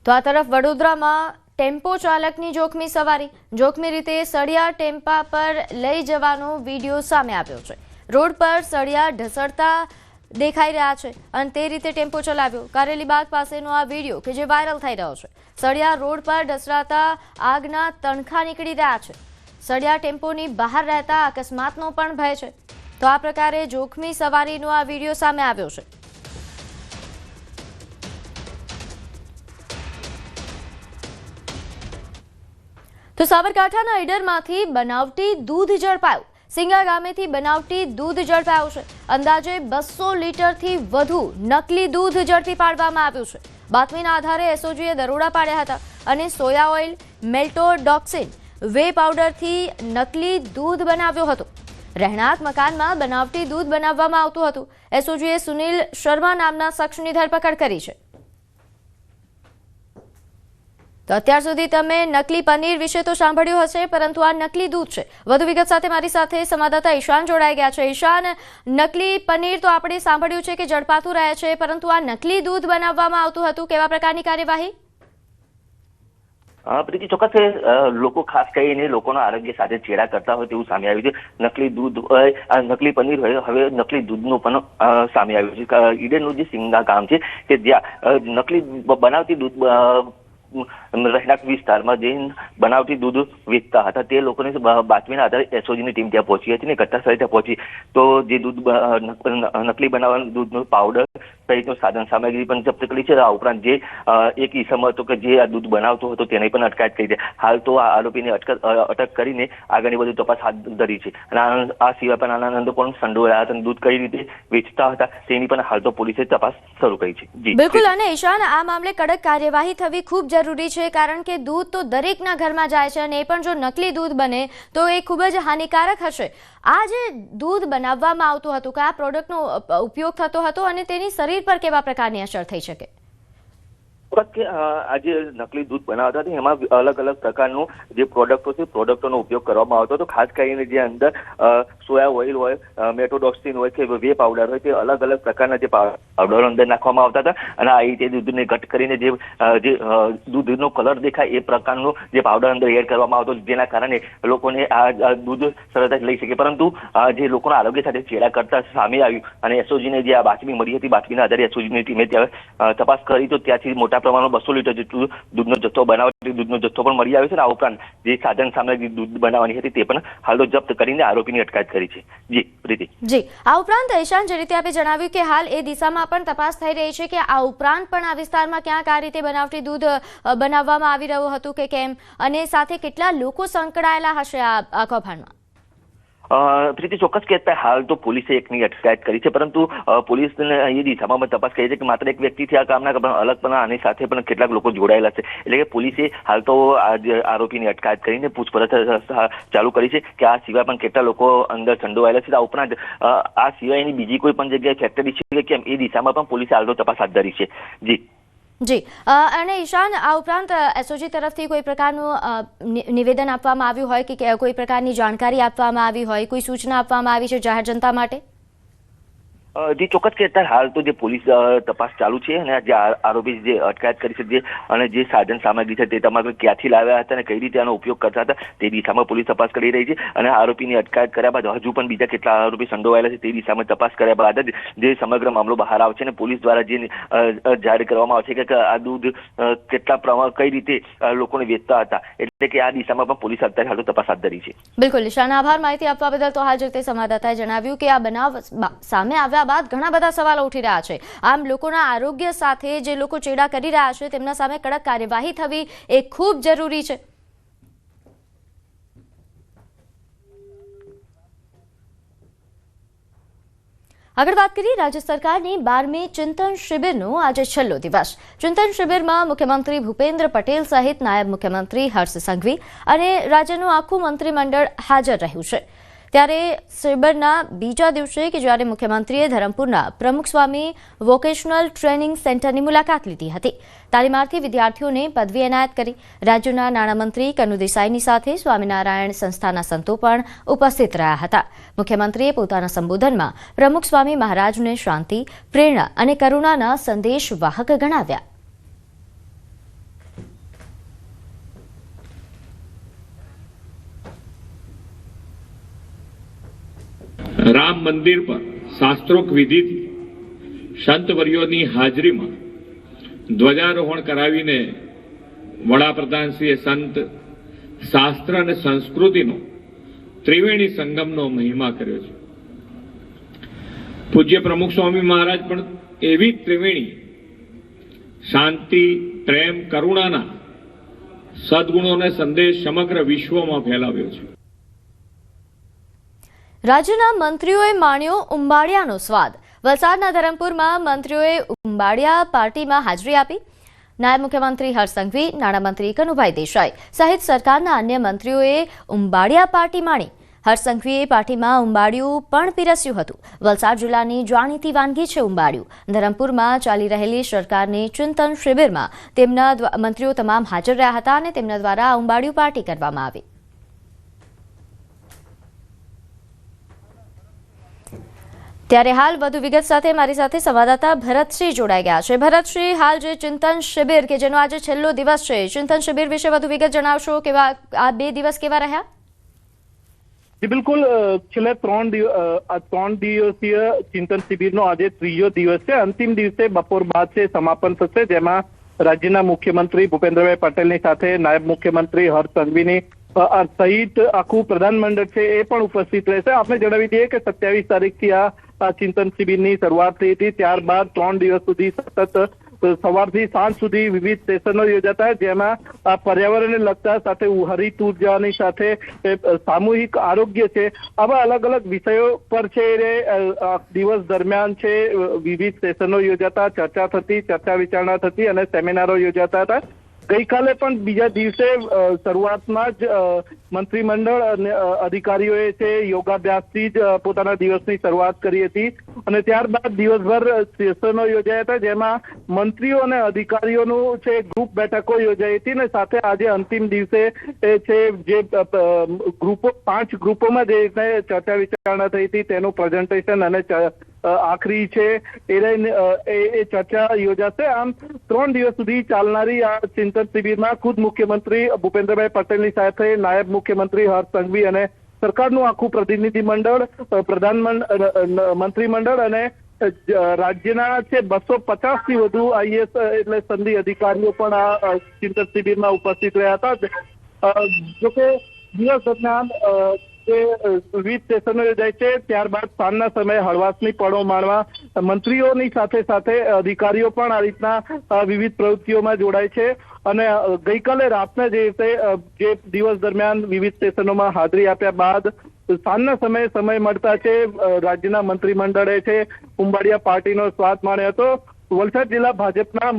તો આ તરફ વડોદરામાં ટેમ્પો ચાલકની જોખમી સવારી, જોખમી રીતે સળિયા ટેમ્પા પર લઈ જવાનો વિડીયો સામે આવ્યો છે। રોડ પર સળિયા ઢસડતા દેખાઈ રહ્યા છે અને તે રીતે ટેમ્પો ચલાવ્યો। કારેલીબાગ પાસેનો આ વિડીયો કે જે વાયરલ થઈ રહ્યો છે। સળિયા રોડ પર ઢસડાતા આગના તણખા નીકળી રહ્યા છે। સળિયા ટેમ્પોની બહાર રહેતા અકસ્માતનો પણ ભય છે। તો આ પ્રકારે જોખમી સવારીનો આ વિડીયો સામે આવ્યો છે। તો સાબરકાંઠાના ઈડરમાંથી બનાવટી દૂધ ઝડપાયું। સિંગા ગામેથી બનાવટી દૂધ ઝડપાયું છે। અંદાજે 200 લીટરથી વધુ નકલી દૂધ ઝડપી પાડવામાં આવ્યું છે। બાતમીના આધારે એસઓજીએ દરોડા પાડ્યા હતા અને સોયા ઓઇલ, મેલ્ટોડોક્સિન, વે પાવડરથી નકલી દૂધ બનાવ્યો હતો। રહેણાંક મકાનમાં બનાવટી દૂધ બનાવવામાં આવતું હતું। એસઓજીએ સુનિલ શર્મા નામના શખ્સની ધરપકડ કરી છે। તો અત્યાર સુધી તમે નકલી પનીર વિશે તો સાંભળ્યું હશે, પરંતુ આ નકલી દૂધ છે। વધુ વિગત સાથે મારી સાથે સંવાદદાતા ઈશાન જોડાઈ ગયા છે। ઈશાન, નકલી પનીર તો આપણે સાંભળ્યું છે કે ઝડપાતું રહે છે, પરંતુ આ નકલી દૂધ બનાવવામાં આવતું હતું, કેવા પ્રકારની કાર્યવાહી? પ્રીતિ, ચોક્કસ લોકો ખાસ કરીને લોકોના આરોગ્ય સાથે ચેડા કરતા હોય તેવું સામે આવ્યું છે। નકલી દૂધ હોય, નકલી પનીર હોય, હવે નકલી દૂધનું પણ સામે આવ્યું છે। ઈડરનું જે સિંગા ગામ છે કે જ્યાં નકલી બનાવટી દૂધ રહેણાંક વિસ્તારમાં જે બનાવટી દૂધ વેચતા હતા તે લોકોની બાતમીના આધારે એસઓજીની ટીમ ત્યાં પહોંચી હતી ને ઘટનાસ્થળે ત્યાં પહોંચી તો જે દૂધ નકલી બનાવવાનું દૂધનું પાવડર સહિતનું સાધન સામગ્રી પણ જપ્ત કરી છે। આ ઉપરાંત જે એક ઈસમ હતો કે જે આ દૂધ બનાવતો હતો તેને પણ અટકાયત કરી છે। હાલ તો આ આરોપીને અટક કરીને આગળની બધી તપાસ હાથ ધરી છે અને આ સિવાય પણ આના અંદર પણ સંડોવાયા હતા, દૂધ કઈ રીતે વેચતા હતા તેની પણ હાલ તો પોલીસે તપાસ શરૂ કરી છે। જી બિલકુલ। અને ઈશાન, આ મામલે કડક કાર્યવાહી થવી ખૂબ જરૂરી છે, કારણ કે દૂધ તો દરેકના ઘરમાં જાય છે અને એ પણ જો નકલી દૂધ બને તો એ ખૂબ જ હાનિકારક હશે। આ જે દૂધ બનાવવામાં આવતું હતું, કયા પ્રોડક્ટનો ઉપયોગ થતો હતો અને તેની શરીર પર કેવા પ્રકારની અસર થઈ શકે? કે આજે નકલી દૂધ બનાવતા હતા એમાં અલગ અલગ પ્રકારનું જે પ્રોડક્ટો છે પ્રોડક્ટોનો ઉપયોગ કરવામાં આવતો હતો। ખાસ કરીને જે અંદર સોયા ઓઇલ હોય, મેટોડોક્સિન હોય કે વે પાવડર હોય, તે અલગ અલગ પ્રકારના જે પાવડરો અંદર નાખવામાં આવતા હતા અને આ રીતે દૂધને ઘટ કરીને જે દૂધનો કલર દેખાય એ પ્રકારનો જે પાવડર અંદર એડ કરવામાં આવતો, જેના કારણે લોકોને આ દૂધ સરળતાથી લઈ શકે। પરંતુ જે લોકોના આરોગ્ય સાથે ચેડા કરતા સામે આવ્યું અને એસઓજીને જે આ બાતમી મળી હતી, બાતમીના આધારે એસઓજીની ટીમે ત્યાં તપાસ કરી તો ત્યાંથી મોટા પ્રમાણમાં 200 લીટર જેટલું દૂધનો જથ્થો બનાવટી દૂધનો જથ્થો પણ મળી આવ્યો છે। આ ઉપરાંત જે સાધન સામગ્રી દૂધ બનાવવાની હતી તે પણ હાલ તો જપ્ત કરીને આરોપીની અટકાયત કરી છે। જી પ્રીતિ। જી, આ ઉપરાંત ઈશાન, જે રીતે આપે જણાવ્યું કે હાલ એ દિશામાં પણ તપાસ થઈ રહી છે કે આ ઉપરાંત પણ આ વિસ્તારમાં ક્યાંક આ રીતે બનાવટી દૂધ બનાવવામાં આવી રહ્યું હતું કે કેમ, અને સાથે કેટલા લોકો સંકળાયેલા હશે આ કૌભાંડમાં? પ્રીતિ, ચોક્કસ કહેતા હાલ તો પોલીસે એકની અટકાયત કરી છે, પરંતુ પોલીસને એ દિશામાં તપાસ કરી છે કે માત્ર એક વ્યક્તિથી આ કામના અલગ પણ આની સાથે પણ કેટલાક લોકો જોડાયેલા છે। એટલે કે પોલીસે હાલ તો આરોપીની અટકાયત કરીને પૂછપરછ ચાલુ કરી છે કે આ સિવાય પણ કેટલા લોકો અંદર સંડોવાયેલા છે। આ ઉપરાંત આ સિવાયની બીજી કોઈ પણ જગ્યાએ ફેક્ટરી છે કે કેમ એ દિશામાં પણ પોલીસે હાલ તો તપાસ હાથ ધરી છે। જી જી। અને ઈશાન, આ ઉપરાંત એસઓજી તરફથી કોઈ પ્રકારનું નિવેદન આપવામાં આવ્યું હોય કે કોઈ પ્રકારની જાણકારી આપવામાં આવી હોય, કોઈ સૂચના આપવામાં આવી છે જાહેર જનતા માટે? જી ચોક્કસ કે અત્યારે હાલ તો જે પોલીસ તપાસ ચાલુ છે અને જે આરોપી જે અટકાયત કરી છે અને જે સાધન સામગ્રી છે તે તમારે ક્યાંથી લાવ્યા હતા અને કઈ રીતે આનો ઉપયોગ કરતા હતા તે દિશામાં પોલીસ તપાસ કરી રહી છે અને આરોપીની અટકાયત કર્યા બાદ હજુ પણ બીજા કેટલા આરોપી સંડોવાયેલા છે તે દિશામાં તપાસ કર્યા બાદ જ જે સમગ્ર મામલો બહાર આવશે અને પોલીસ દ્વારા જે જાહેર કરવામાં આવશે કે આ દૂધ કેટલા પ્રમાણ કઈ રીતે લોકોને વેચતા હતા, એટલે કે આ દિશામાં પણ પોલીસ અત્યારે હાલ તપાસ હાથ ધરી છે। બિલકુલ ઈશાન, આભાર માહિતી આપવા બદલ। તો હાલ જે રીતે સંવાદદાતાએ જણાવ્યું કે આ બનાવ સામે આવ્યા બાદ ઘણા બધા સવાલો ઉઠી રહ્યા છે। આમ લોકોના આરોગ્ય સાથે જે લોકો ચેડા કરી રહ્યા છે તેમના સામે કડક કાર્યવાહી થવી એ ખૂબ જરૂરી છે। આગળ વાત કરીએ રાજ્ય સરકારની 12મી ચિંતન શિબિરનો આજે છેલ્લો દિવસ। ચિંતન શિબિરમાં મુખ્યમંત્રી ભૂપેન્દ્ર પટેલ સહિત નાયબ મુખ્યમંત્રી હર્ષ સંઘવી અને રાજ્યનું આખું મંત્રીમંડળ હાજર રહ્યું છે। ત્યારે શિબિરના બીજા દિવસે કે જ્યારે મુખ્યમંત્રીએ ધરમપુરના પ્રમુખ સ્વામી વોકેશનલ ટ્રેનિંગ સેન્ટરની મુલાકાત લીધી હતી। તાલીમાર્થી વિદ્યાર્થીઓને પદવી એનાયત કરી। રાજ્યના નાણામંત્રી કનુ દેસાઈની સાથે સ્વામિનારાયણ સંસ્થાના સંતો પણ ઉપસ્થિત રહ્યા હતા। મુખ્યમંત્રીએ પોતાના સંબોધનમાં પ્રમુખ સ્વામી મહારાજને શાંતિ, પ્રેરણા અને કરુણાના સંદેશ વાહક ગણાવ્યા। રામ મંદિર પર શાસ્ત્રોક્ત વિધિથી સંતવર્યોની હાજરીમાં ધ્વજારોહણ કરાવીને વડાપ્રધાનશ્રીએ સંત શાસ્ત્ર અને સંસ્કૃતિનો ત્રિવેણી સંગમનો મહિમા કર્યો છે. પૂજ્ય પ્રમુખ સ્વામી મહારાજ પણ એવી ત્રિવેણી શાંતિ, પ્રેમ, કરુણાના સદગુણોને સંદેશ સમગ્ર વિશ્વમાં ફેલાવ્યો છે. રાજ્યના મંત્રીઓએ માણ્યો ઉંબાડિયાનો સ્વાદ. વલસાડના ધરમપુરમાં મંત્રીઓએ ઉંબાડિયા પાર્ટીમાં હાજરી આપી. નાયબ મુખ્યમંત્રી હર્ષ સંઘવી, નાણામંત્રી કનુભાઈ દેસાઈ સહિત સરકારના અન્ય મંત્રીઓએ ઉંબાડિયા પાર્ટી માણી. હર્ષ સંઘવીએ પાર્ટીમાં ઉંબાડિયું પણ પીરસ્યું હતું. વલસાડ જિલ્લાની જાણીતી વાનગી છે ઉંબાડિયું. ધરમપુરમાં ચાલી રહેલી સરકારની ચિંતન શિબિરમાં તેમના મંત્રીઓ તમામ હાજર રહ્યા હતા અને તેમના દ્વારા ઉંબાડિયું પાર્ટી કરવામાં આવી. ત્યારે હાલ વધુ વિગત સાથે મારી સાથે સંવાદદાતા ભરતસિંહ જોડાઈ ગયા છે. ભરતસિંહ, હાલ જે ચિંતન શિબિર કે જેનો આજે છેલ્લો દિવસ છે, ચિંતન શિબિર વિશે વધુ વિગત જણાવશો. કેવા આ 2 દિવસ કેવા રહ્યા? બિલકુલ, છેલ્લા 3 દિવસીય ચિંતન શિબિરનો આજે 3જો દિવસ છે. અંતિમ દિવસે બપોર બાદ છે સમાપન થશે, જેમાં રાજ્યના મુખ્યમંત્રી ભૂપેન્દ્રભાઈ પટેલની સાથે નાયબ મુખ્યમંત્રી હર્ષ સંઘવીની સહિત આખું પ્રધાનમંડળ છે એ પણ ઉપસ્થિત રહેશે. આપણે જણાવી દઈએ કે 27 તારીખથી આ ચિંતન શિબિરની શરૂઆત થઈ હતી. ત્યારબાદ 3 દિવસ સુધી સતત સવારથી સાંજ સુધી વિવિધ સેશનો યોજાતા, જેમાં પર્યાવરણને લગતા સાથે હરિત ઉર્જાની સાથે સામૂહિક આરોગ્ય છે, આવા અલગ અલગ વિષયો પર છે દિવસ દરમિયાન છે વિવિધ સેશનો યોજાતા, ચર્ચા થતી, ચર્ચા વિચારણા થતી અને સેમિનારો યોજાતા હતા. ગઈકાલે પણ બીજા દિવસે શરૂઆતમાં જ મંત્રીમંડળ અને અધિકારીઓએ છે યોગાભ્યાસથી જ પોતાના દિવસની શરૂઆત કરી હતી અને ત્યારબાદ દિવસભર સેશનો યોજાયા હતા, જેમાં મંત્રીઓ અને અધિકારીઓનું છે ગ્રુપ બેઠકો યોજાઈ હતી અને સાથે આજે અંતિમ દિવસે છે જે ગ્રુપો 5 ગ્રુપોમાં જે ચર્ચા વિચારણા થઈ હતી તેનું પ્રેઝન્ટેશન અને આખરી છે એ ચર્ચા યોજાશે. આમ 3 દિવસ સુધી ચાલનારી આ ચિંતન શિબિરમાં ખુદ મુખ્યમંત્રી ભૂપેન્દ્રભાઈ પટેલની સાથે નાયબ મુખ્યમંત્રી હર્ષ સંઘવી અને સરકારનું આખું પ્રતિનિધિ મંડળ, મંત્રીમંડળ અને રાજ્યના છે 250 થી વધુ આઈએએસ એટલે સંધિ અધિકારીઓ પણ આ ચિંતન શિબિરમાં ઉપસ્થિત રહ્યા હતા. જોકે દિવસ દરમિયાન જે વિવિધ સેશનો યોજાય છે, ત્યારબાદ સાંજના સમયે હળવાશની પળો માણવા મંત્રીઓની સાથે સાથે અધિકારીઓ પણ આ રીતના વિવિધ પ્રવૃત્તિઓમાં જોડાય છે અને ગઈકાલે રાતના જે દિવસ દરમિયાન વિવિધ સેશનોમાં હાજરી આપ્યા બાદ સાંજના સમયે સમય મળતા છે રાજ્યના મંત્રીમંડળે છે ઉંબાડિયા પાર્ટીનો સ્વાદ માણ્યો હતો. વલસાડ જિલ્લા ભાજપના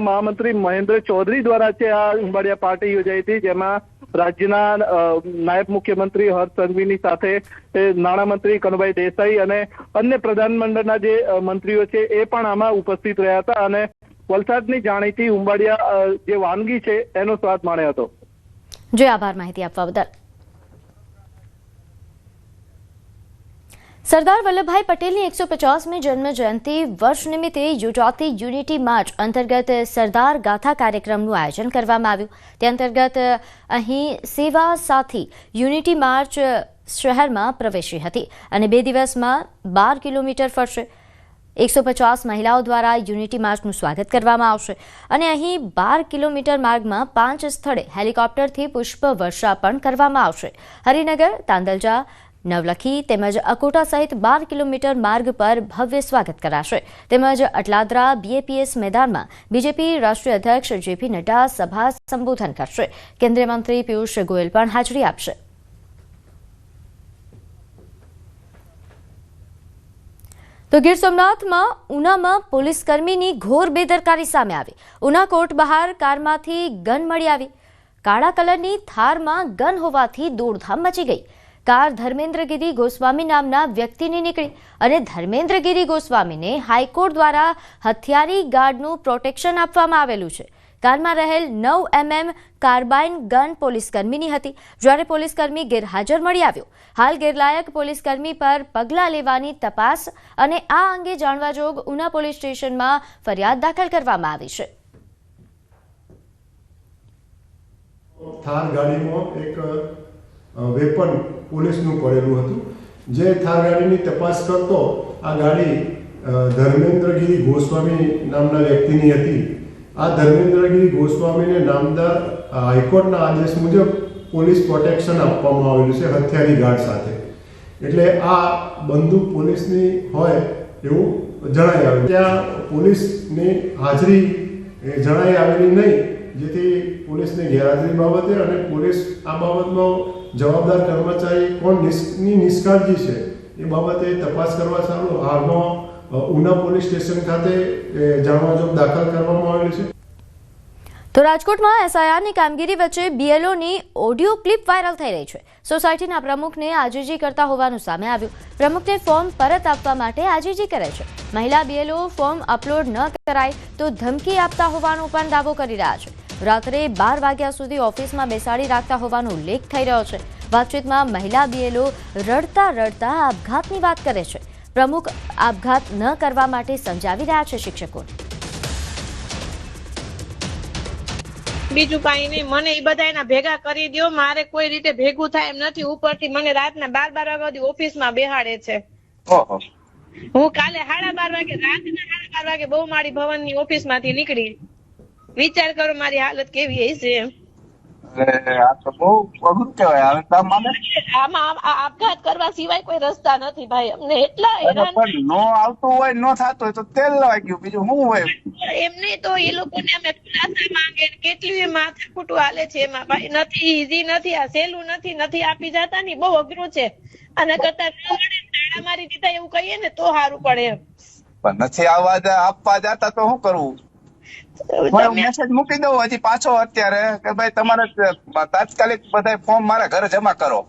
મહામંત્રી મહેન્દ્ર ચૌધરી દ્વારા છે આ ઉંબાડિયા પાર્ટી યોજાઈ હતી, જેમાં રાજ્યના નાયબ મુખ્યમંત્રી હર્ષ સંઘવીની સાથે નાણામંત્રી કનુભાઈ દેસાઈ અને અન્ય પ્રધાનમંડળના જે મંત્રીઓ છે એ પણ આમાં ઉપસ્થિત રહ્યા હતા અને વલસાડની જાણીતી ઉંબાડિયા જે વાનગી છે એનો સ્વાદ માણ્યો હતો. જી આભાર માહિતી આપવા બદલ. સરદાર વલ્લભભાઈ પટેલની 150મી જન્મ જયંતિ વર્ષ નિમિત્તે યોજાતી યુનિટી માર્ચ અંતર્ગત સરદાર ગાથા કાર્યક્રમનું આયોજન કરવામાં આવ્યું. તે અંતર્ગત અહીં સેવા સાથી યુનિટી માર્ચ શહેરમાં પ્રવેશી હતી અને 2 દિવસમાં 12 કિલોમીટર ફરશે. 150 મહિલાઓ દ્વારા યુનિટી માર્ચનું સ્વાગત કરવામાં આવશે અને અહીં 12 કિલોમીટર માર્ગમાં 5 સ્થળે હેલિકોપ્ટરથી પુષ્પ વર્ષા પણ કરવામાં આવશે. હરિનગર, તાંદલજા, નવલખી તેમજ અકોટા સહિત 12 કિલોમીટર માર્ગ પર ભવ્ય સ્વાગત કરાશે. તેમજ અટલાદરા BAPS મેદાનમાં બીજેપી રાષ્ટ્રીય અધ્યક્ષ JP નડ્ડા સભા સંબોધન કરશે. કેન્દ્રીય મંત્રી પિયુષ ગોયલ પણ હાજરી આપશે. તો ગીર સોમનાથમાં ઉનામાં પોલીસકર્મીની ઘોર બેદરકારી સામે આવી. ઉના કોર્ટ બહાર કારમાંથી ગન મળી આવી. કાળા કલરની થારમાં ગન હોવાથી દોડધામ મચી ગઈ. કાર ધર્મેન્દ્રગીરી ગોસ્વામી નામના વ્યક્તિની નીકળી અને ધર્મેન્દ્રગીરી ગોસ્વામીને હાઈકોર્ટ દ્વારા હથિયારી ગાર્ડનું પ્રોટેક્શન આપવામાં આવેલું છે. કારમાં રહેલ 9mm કાર્બાઇન ગન પોલીસકર્મીની હતી, જ્યારે પોલીસકર્મી ગેરહાજર મળી આવ્યો. હાલ ગેરલાયક પોલીસકર્મી પર પગલાં લેવાની તપાસ અને આ અંગે જાણવા જોગ ઉના પોલીસ સ્ટેશનમાં ફરિયાદ દાખલ કરવામાં આવી છે. થાર ગાડીમાં એક વેપન પોલીસનું પડેલું હતું. જે થાર ગાડીની તપાસ કરતો આ ગાડી ધર્મેન્દ્રગીરી ગોસ્વામી નામના વ્યક્તિની હતી. આ ધર્મેન્દ્રગીરી ગોસ્વામીને નામદાર હાઈકોર્ટના આદેશ મુજબ પોલીસ પ્રોટેક્શન આપવામાં આવેલું છે હથિયારી ગાર્ડ સાથે. એટલે આ બંદૂક પોલીસની હોય એવું જણાઈ આવ્યું. ત્યાં પોલીસની હાજરી જણાઈ આવેલી નહીં, જેથી પોલીસની ગેરહાજરી બાબતે અને પોલીસ આ બાબતનો જવાબદાર કર્મચારી કોણની નિષ્કાળજી છે એ બાબતે તપાસ કરવા ચાલુ. હાલમાં ઉના પોલીસ સ્ટેશન ખાતે જાણવાજોગ દાખલ કરવામાં આવેલી છે. તો રાજકોટમાં એસઆઈઆરની કામગીરી વચ્ચે બીએલઓની ઓડિયો ક્લિપ વાયરલ થઈ રહી છે. સોસાયટીના પ્રમુખને આજીજી કરતા હોવાનું સામે આવ્યું. પ્રમુખને ફોર્મ પરત આપવા માટે આજીજી કરે છે. મહિલા બીએલઓ ફોર્મ અપલોડ ન કરાય તો ધમકી આપતા હોવાનો પણ દાવો કરી રહ્યા છે. રાત્રે 12 વાગ્યા સુધી ઓફિસમાં બેસાડી રાખતા હોવાનો ઉલ્લેખ થઈ રહ્યો છે. વાતચીતમાં મહિલા બીએલઓ રડતા રડતા આપઘાતની વાત કરે છે. પ્રમુખ આપઘાત ન કરવા માટે સમજાવી રહ્યા છે શિક્ષકોને. બીજું કઈ નહીં, મને એ બધા એના ભેગા કરી દો. મારે કોઈ રીતે ભેગું થાય એમ નથી. ઉપરથી મને રાતના 12 વાગ્યા સુધી ઓફિસમાં બેહાડે છે. હું કાલે 12:30 વાગે રાતના 12:30 વાગે બહુમાળી ભવનની ઓફિસમાંથી નીકળી. વિચાર કરો મારી હાલત કેવી હશે એમ. આ તો બહુ અઘરું કહેવાય. આમાં આપઘાત કરવા સિવાય કોઈ રસ્તા નથી ભાઈ. અમને એટલા હેરાન. પણ નો આવતું હોય, નો થતું હોય તો તેલ લવાઈ ગયું, બીજું શું હોય? એમને તો એ લોકોને અમે ખુલાસા માંગે, કેટલું માથાકૂટું હાલે છે એમાં ભાઈ. નથી ઈઝી નથી, આ સહેલું નથી આપી જતા ને, બહુ અઘરું છે. અને કરતા ન મળે તાળા મારી દીધા એવું કહીએ ને તો સારું પડે એમ. પણ નથી આપવા જતા તો શું કરવું? મેસેજ મૂકી દઉં હજી પાછો અત્યારે કે ભાઈ તમારે તાત્કાલિક બધા ફોર્મ મારા ઘરે જમા કરો.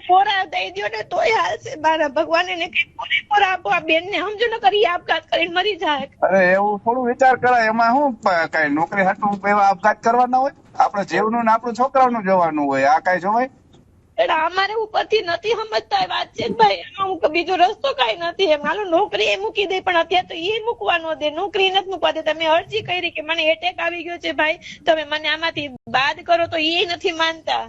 કોરા દઈ દો ને તોય હાલશે. મારા ભગવાન ને કઈ પૂરેપૂરા આપો. આ બેન ને સમજો ને કરી આપઘાત કરીને મરી જાય. અરે એવું થોડું વિચાર કરાય. એમાં શું કઈ નોકરી હાટું એવા આપઘાત કરવાના હોય? આપણે જેવનું ને આપણું છોકરાઓનું જોવાનું હોય. આ કઈ જોવાય? એટલે અમારે ઉપરથી નથી સમજતા વાત છે ભાઈ. એમાં બીજો રસ્તો કઈ નથી. એમ હાલો નોકરી એ મૂકી દે, પણ અત્યારે તો એ મૂકવા ન દે, નોકરી નથી મૂકવા દે. તમે અરજી કરી કે મને એટેક આવી ગયો છે ભાઈ, તમે મને આમાંથી બાદ કરો, તો એ નથી માનતા.